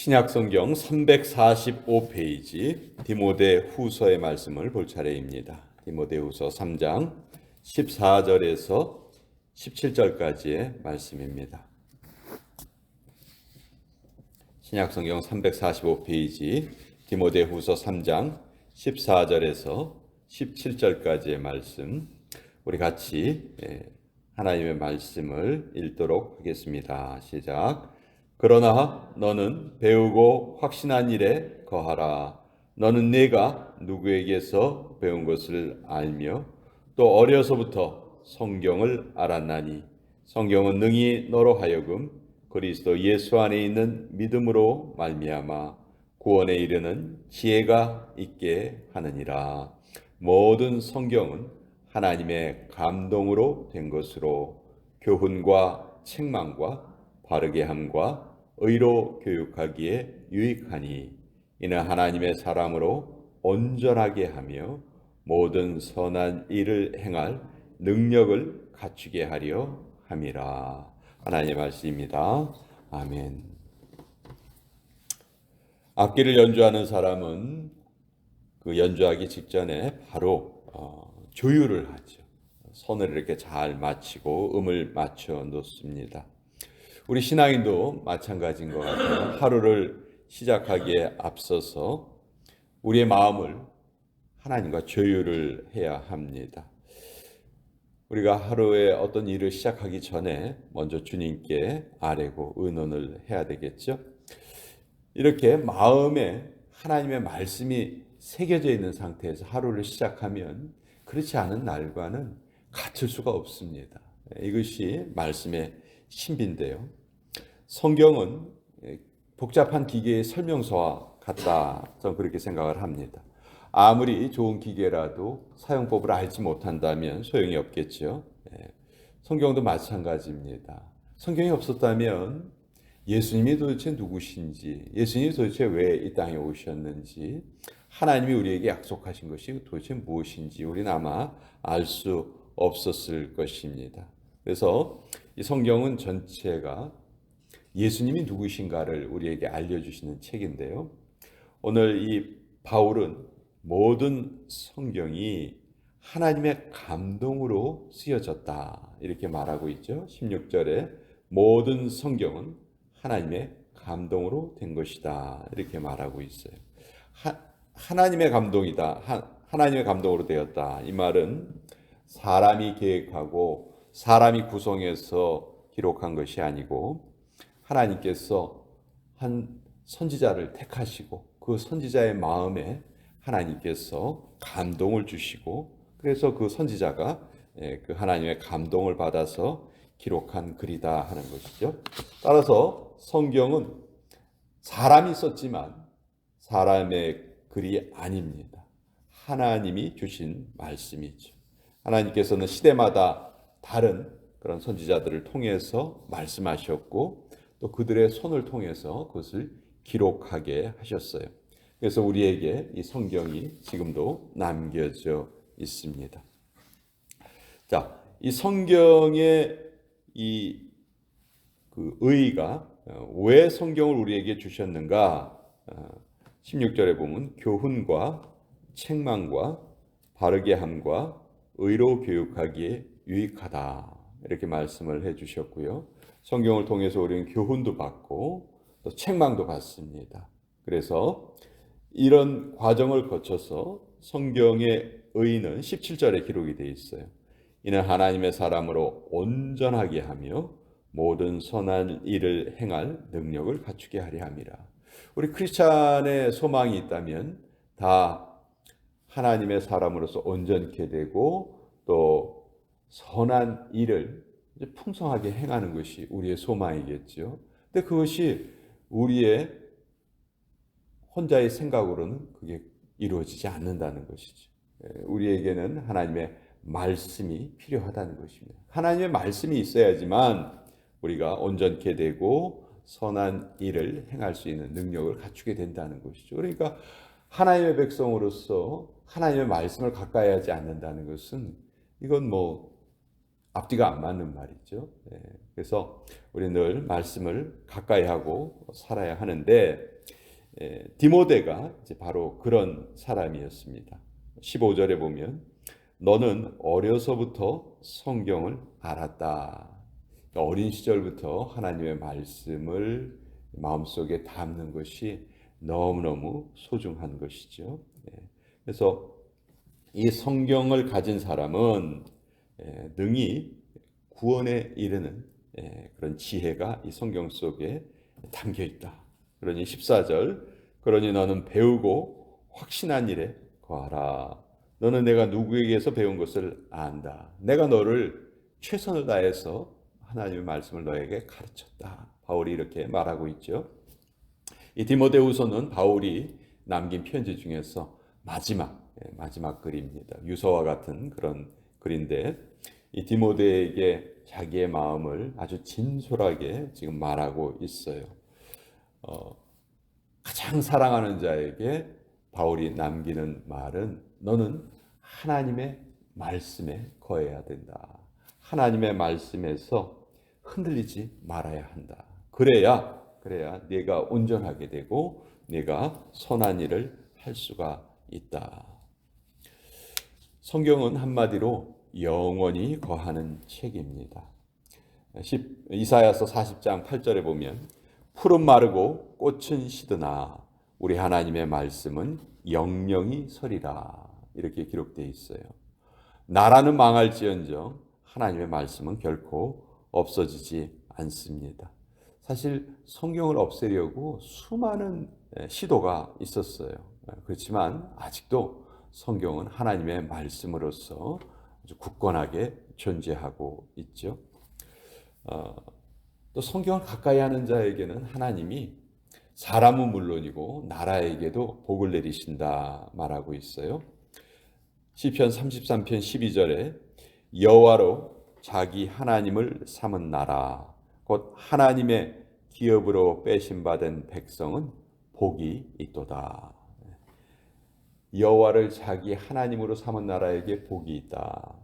신약성경 345페이지 디모데후서의 말씀을 볼 차례입니다. 디모데후서 3장 14절에서 17절까지의 말씀입니다. 신약성경 345페이지 디모데후서 3장 14절에서 17절까지의 말씀, 우리 같이 하나님의 말씀을 읽도록 하겠습니다. 시작. 그러나 너는 배우고 확신한 일에 거하라. 너는 네가 누구에게서 배운 것을 알며 또 어려서부터 성경을 알았나니 성경은 능히 너로 하여금 그리스도 예수 안에 있는 믿음으로 말미암아 구원에 이르는 지혜가 있게 하느니라. 모든 성경은 하나님의 감동으로 된 것으로 교훈과 책망과 바르게 함과 의로 교육하기에 유익하니 이는 하나님의 사람으로 온전하게 하며 모든 선한 일을 행할 능력을 갖추게 하려 함이라. 하나님의 말씀입니다. 아멘. 악기를 연주하는 사람은 그 연주하기 직전에 바로 조율을 하죠. 손을 이렇게 잘 맞추고 음을 맞춰 놓습니다. 우리 신앙인도 마찬가지인 것 같아요. 하루를 시작하기에 앞서서 우리의 마음을 하나님과 조율을 해야 합니다. 우리가 하루에 어떤 일을 시작하기 전에 먼저 주님께 아뢰고 의논을 해야 되겠죠. 이렇게 마음에 하나님의 말씀이 새겨져 있는 상태에서 하루를 시작하면 그렇지 않은 날과는 같을 수가 없습니다. 이것이 말씀의 신비인데요. 성경은 복잡한 기계의 설명서와 같다. 저는 그렇게 생각을 합니다. 아무리 좋은 기계라도 사용법을 알지 못한다면 소용이 없겠죠. 성경도 마찬가지입니다. 성경이 없었다면 예수님이 도대체 누구신지, 예수님이 도대체 왜 이 땅에 오셨는지, 하나님이 우리에게 약속하신 것이 도대체 무엇인지 우리는 아마 알 수 없었을 것입니다. 그래서 이 성경은 전체가 예수님이 누구신가를 우리에게 알려주시는 책인데요. 오늘 이 바울은 모든 성경이 하나님의 감동으로 쓰여졌다 이렇게 말하고 있죠. 16절에 모든 성경은 하나님의 감동으로 된 것이다 이렇게 말하고 있어요. 하나님의 감동이다. 하나님의 감동으로 되었다. 이 말은 사람이 계획하고 사람이 구성해서 기록한 것이 아니고 하나님께서 한 선지자를 택하시고 그 선지자의 마음에 하나님께서 감동을 주시고 그래서 그 선지자가 그 하나님의 감동을 받아서 기록한 글이다 하는 것이죠. 따라서 성경은 사람이 썼지만 사람의 글이 아닙니다. 하나님이 주신 말씀이죠. 하나님께서는 시대마다 다른 그런 선지자들을 통해서 말씀하셨고 또 그들의 손을 통해서 그것을 기록하게 하셨어요. 그래서 우리에게 이 성경이 지금도 남겨져 있습니다. 자, 이 성경의 그 의의가 왜 성경을 우리에게 주셨는가? 16절에 보면 교훈과 책망과 바르게 함과 의로 교육하기에 유익하다 이렇게 말씀을 해주셨고요. 성경을 통해서 우리는 교훈도 받고 또 책망도 받습니다. 그래서 이런 과정을 거쳐서 성경의 의의는 17절에 기록이 되어 있어요. 이는 하나님의 사람으로 온전하게 하며 모든 선한 일을 행할 능력을 갖추게 하려 함이라. 우리 크리스찬의 소망이 있다면 다 하나님의 사람으로서 온전케 되고 또 선한 일을 풍성하게 행하는 것이 우리의 소망이겠죠. 근데 그것이 우리의 혼자의 생각으로는 그게 이루어지지 않는다는 것이죠. 우리에게는 하나님의 말씀이 필요하다는 것입니다. 하나님의 말씀이 있어야지만 우리가 온전케 되고 선한 일을 행할 수 있는 능력을 갖추게 된다는 것이죠. 그러니까 하나님의 백성으로서 하나님의 말씀을 가까이 하지 않는다는 것은 이건 앞뒤가 안 맞는 말이죠. 그래서 우리 늘 말씀을 가까이 하고 살아야 하는데 디모데가 이제 바로 그런 사람이었습니다. 15절에 보면 너는 어려서부터 성경을 알았다. 어린 시절부터 하나님의 말씀을 마음속에 담는 것이 너무너무 소중한 것이죠. 그래서 이 성경을 가진 사람은 능히 구원에 이르는 그런 지혜가 이 성경 속에 담겨 있다. 그러니 14절 그러니 너는 배우고 확신한 일에 거하라. 너는 내가 누구에게서 배운 것을 안다. 내가 너를 최선을 다해서 하나님의 말씀을 너에게 가르쳤다. 바울이 이렇게 말하고 있죠. 이 디모데후서는 바울이 남긴 편지 중에서 마지막 글입니다. 유서와 같은 그런 글인데 이 디모데에게 자기의 마음을 아주 진솔하게 지금 말하고 있어요. 가장 사랑하는 자에게 바울이 남기는 말은 너는 하나님의 말씀에 거해야 된다. 하나님의 말씀에서 흔들리지 말아야 한다. 그래야 네가 온전하게 되고 네가 선한 일을 할 수가 있다. 성경은 한마디로 영원히 거하는 책입니다. 이사야서 40장 8절에 보면 풀은 마르고 꽃은 시드나 우리 하나님의 말씀은 영영이 서리라 이렇게 기록되어 있어요. 나라는 망할지언정 하나님의 말씀은 결코 없어지지 않습니다. 사실 성경을 없애려고 수많은 시도가 있었어요. 그렇지만 아직도 성경은 하나님의 말씀으로서 아주 굳건하게 존재하고 있죠. 또 성경을 가까이 하는 자에게는 하나님이 사람은 물론이고 나라에게도 복을 내리신다 말하고 있어요. 시편 33편 12절에 여호와로 자기 하나님을 삼은 나라 곧 하나님의 기업으로 빼심받은 백성은 복이 있도다. 여호와를 자기 하나님으로 삼은 나라에게 복이 있다.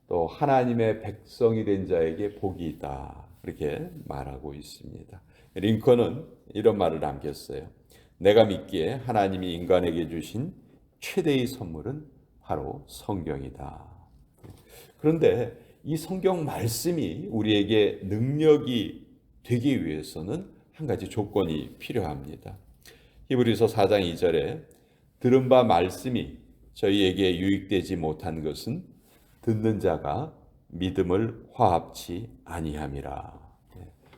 또 하나님의 백성이 된 자에게 복이 있다. 그렇게 말하고 있습니다. 링컨은 이런 말을 남겼어요. 내가 믿기에 하나님이 인간에게 주신 최대의 선물은 바로 성경이다. 그런데 이 성경 말씀이 우리에게 능력이 되기 위해서는 한 가지 조건이 필요합니다. 히브리서 4장 2절에 들은 바 말씀이 저희에게 유익되지 못한 것은 듣는 자가 믿음을 화합치 아니함이라.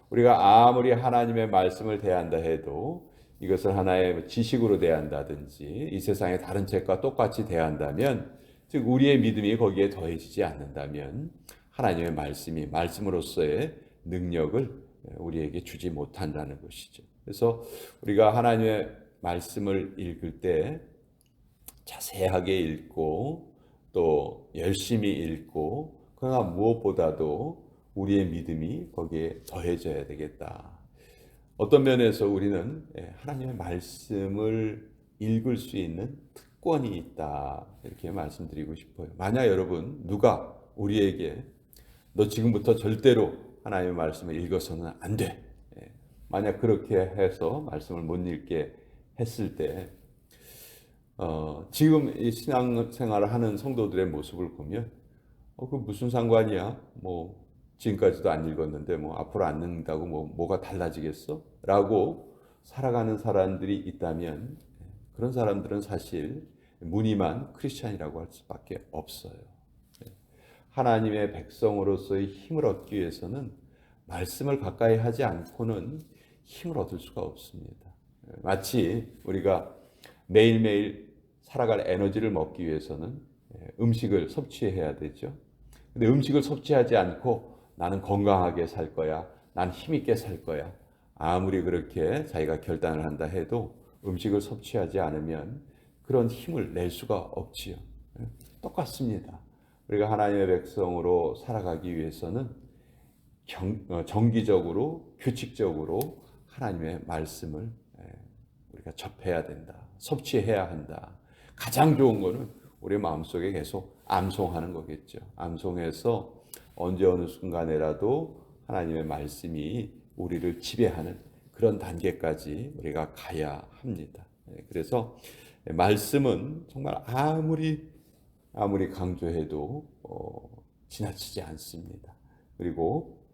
우리가 아무리 하나님의 말씀을 대한다 해도 이것을 하나의 지식으로 대한다든지 이 세상의 다른 책과 똑같이 대한다면 즉 우리의 믿음이 거기에 더해지지 않는다면 하나님의 말씀이 말씀으로서의 능력을 우리에게 주지 못한다는 것이죠. 그래서 우리가 하나님의 말씀을 읽을 때 자세하게 읽고 또 열심히 읽고 그러나 무엇보다도 우리의 믿음이 거기에 더해져야 되겠다. 어떤 면에서 우리는 하나님의 말씀을 읽을 수 있는 특권이 있다. 이렇게 말씀드리고 싶어요. 만약 여러분 누가 우리에게 너 지금부터 절대로 하나님의 말씀을 읽어서는 안 돼. 만약 그렇게 해서 말씀을 못 읽게 했을 때 지금 이 신앙생활을 하는 성도들의 모습을 보면 그 무슨 상관이야? 뭐 지금까지도 안 읽었는데 뭐 앞으로 안 읽는다고 뭐가 달라지겠어? 라고 살아가는 사람들이 있다면 그런 사람들은 사실 무늬만 크리스찬이라고 할 수밖에 없어요. 하나님의 백성으로서의 힘을 얻기 위해서는 말씀을 가까이 하지 않고는 힘을 얻을 수가 없습니다. 마치 우리가 매일매일 살아갈 에너지를 먹기 위해서는 음식을 섭취해야 되죠. 근데 음식을 섭취하지 않고 나는 건강하게 살 거야, 난 힘있게 살 거야. 아무리 그렇게 자기가 결단을 한다 해도 음식을 섭취하지 않으면 그런 힘을 낼 수가 없지요. 똑같습니다. 우리가 하나님의 백성으로 살아가기 위해서는 정기적으로 규칙적으로 하나님의 말씀을 우리가 접해야 된다. 섭취해야 한다. 가장 좋은 거는 우리 마음속에 계속 암송하는 거겠죠. 암송해서 언제 어느 순간에라도 하나님의 말씀이 우리를 지배하는 그런 단계까지 우리가 가야 합니다. 그래서 말씀은 정말 아무리 강조해도 지나치지 않습니다. 그리고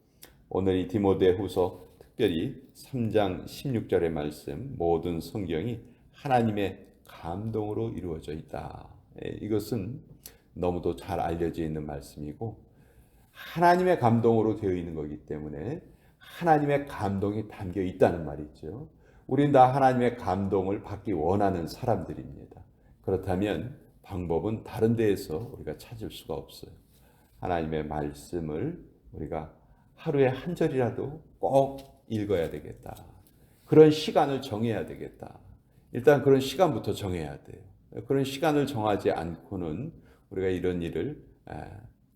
오늘 이 디모데후서 특별히 3장 16절의 말씀, 모든 성경이 하나님의 감동으로 이루어져 있다. 이것은 너무도 잘 알려져 있는 말씀이고, 하나님의 감동으로 되어 있는 거기 때문에 하나님의 감동이 담겨 있다는 말이죠. 우린 다 하나님의 감동을 받기 원하는 사람들입니다. 그렇다면 방법은 다른 데에서 우리가 찾을 수가 없어요. 하나님의 말씀을 우리가 하루에 한 절이라도 꼭 읽어야 되겠다. 그런 시간을 정해야 되겠다. 일단 그런 시간부터 정해야 돼요. 그런 시간을 정하지 않고는 우리가 이런 일을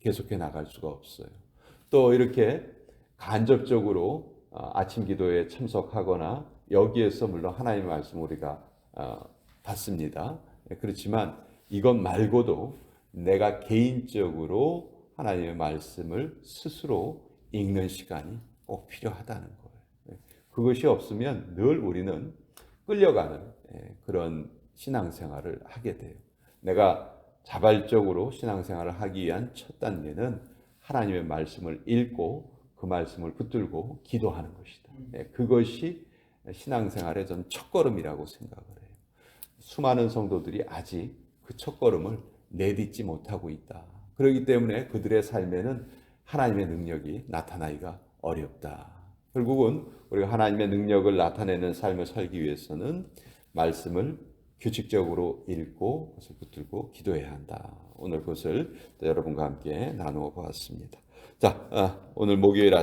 계속해 나갈 수가 없어요. 또 이렇게 간접적으로 아침 기도에 참석하거나 여기에서 물론 하나님의 말씀 우리가 받습니다. 그렇지만 이것 말고도 내가 개인적으로 하나님의 말씀을 스스로 읽는 시간이 꼭 필요하다는 거예요. 그것이 없으면 늘 우리는 끌려가는 그런 신앙생활을 하게 돼요. 내가 자발적으로 신앙생활을 하기 위한 첫 단계는 하나님의 말씀을 읽고 그 말씀을 붙들고 기도하는 것이다. 그것이 신앙생활의 전 첫걸음이라고 생각을 해요. 수많은 성도들이 아직 그 첫걸음을 내딛지 못하고 있다. 그렇기 때문에 그들의 삶에는 하나님의 능력이 나타나기가 어렵다. 결국은 우리가 하나님의 능력을 나타내는 삶을 살기 위해서는 말씀을 규칙적으로 읽고 그것을 붙들고 기도해야 한다. 오늘 그것을 여러분과 함께 나누어 보았습니다. 자, 오늘 목요일